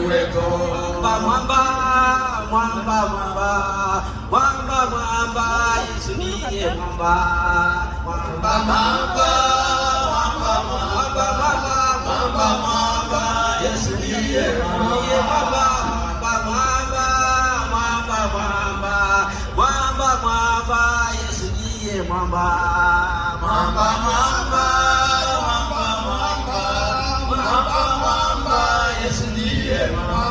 wetu. Mwamba, mwamba, mwamba, mwamba, mwamba, Yesu ndiye mwamba. Mwamba, mwamba, mwamba, mwamba, mwamba, mwamba, Yesu ndiye mwamba. Mwamba, mwamba, mwamba, mwamba, mwamba, mwamba, Yesu ndiye mwamba. Mwamba, mwamba, mwamba, mwamba, mwamba, mwamba, Yesu ndiye mwamba.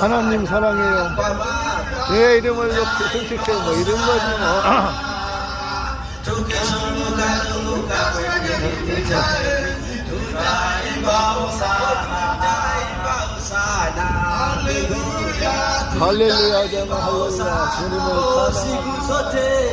하나님 사랑해요. 내 이름을 높이 솔직해 뭐 이런 거지 뭐. 할렐루야 하자마 할렐루야 주님을 사랑해.